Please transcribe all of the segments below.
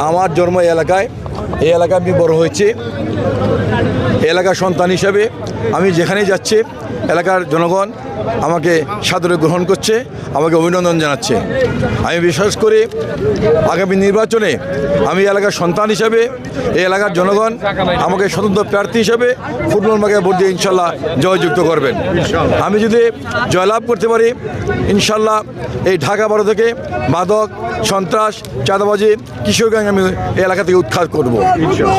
আমার জন্ম এই এলাকায়, এই এলাকায় আমি বড় হয়েছি। এলাকার সন্তান হিসাবে আমি যেখানেই যাচ্ছি এলাকার জনগণ আমাকে সাদরে গ্রহণ করছে, আমাকে অভিনন্দন জানাচ্ছে। আমি বিশ্বাস করি আগামী নির্বাচনে আমি এলাকার সন্তান হিসাবে এই এলাকার জনগণ আমাকে স্বতন্ত্র প্রার্থী হিসাবে ফুটবল মার্কায় ভোট দিয়ে ইনশাল্লাহ জয়যুক্ত করবেন। আমি যদি জয়লাভ করতে পারি ইনশাল্লাহ এই ঢাকা বড় থেকে মাদক, সন্ত্রাস, চাঁদাবাজি, কিশোর গ্যাং আমি এই এলাকা থেকে উৎখাত করব।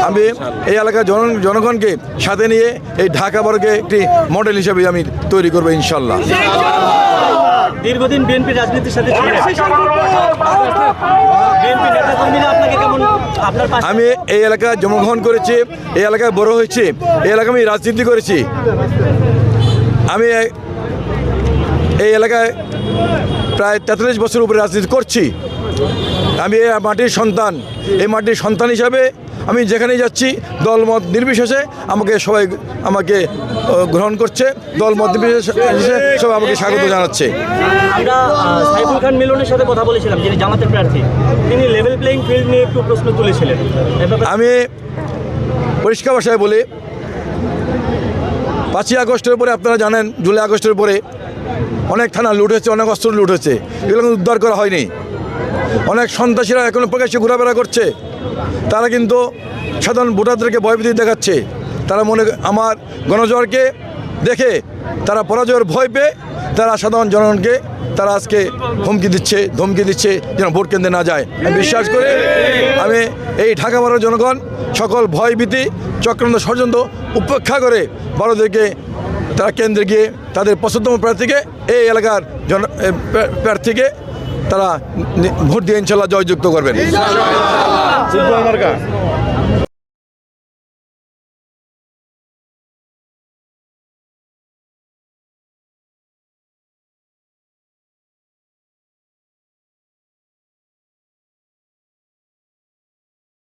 আমি এই এলাকার জনগণকে সাথে নিয়ে এই ঢাকা বড়কে একটি মডেল হিসাবে আমি তৈরি করবো ইনশাল্লাহ। দীর্ঘদিন বিএনপি রাজনীতির সাথে বিএনপি নেতাকর্মীরা আপনাকে কেমন, আপনার পাশে? আমি এই এলাকায় জন্মগ্রহণ করেছি, এই এলাকায় বড় হয়েছি, এই এলাকায় আমি রাজনীতি করেছি। আমি এই এলাকায় প্রায় 43 বছর উপরে রাজনীতি করছি। আমি এই মাটির সন্তান, এই মাটির সন্তান হিসাবে আমি যেখানেই যাচ্ছি দলমত নির্বিশেষে সবাই আমাকে গ্রহণ করছে, দলমত নির্বিশেষে সবাই আমাকে স্বাগত জানাচ্ছে। আমরা সাইফুল খান মিলনের সাথে কথা বলেছিলাম, যিনি জামাতের প্রার্থী, তিনি লেভেল প্লেইং ফিল্ড নিয়ে একটু প্রশ্ন তুলেছিলেন। আমি পরিষ্কার ভাষায় বলি, 5ই আগস্টের পরে আপনারা জানেন, জুলাই আগস্টের পরে অনেক থানা লুট হয়েছে, অনেক অস্ত্র লুট হয়েছে, এগুলো উদ্ধার করা হয়নি। অনেক সন্ত্রাসীরা এখনো প্রকাশ্যে ঘোরাফেরা করছে, তারা কিন্তু সাধারণ ভোটারদেরকে ভয়ভীতি দেখাচ্ছে। তারা আমার গণজোয়ারকে দেখে তারা পরাজয়ের ভয় পেয়ে তারা সাধারণ জনগণকে তারা আজকে হুমকি দিচ্ছে, ধমকি দিচ্ছে যেন ভোট কেন্দ্রে না যায়। আমি বিশ্বাস করি আমি এই ঢাকা বড় জনগণ সকল ভয়ভীতি, চক্রান্ত, ষড়যন্ত্র উপেক্ষা করে বড়দেরকে তারা কেন্দ্রে গিয়ে তাদের পছন্দতম প্রার্থীকে, এই এলাকার প্রার্থীকে তারা ভোট দিয়ে ইনশাল্লাহ জয়যুক্ত করবেন।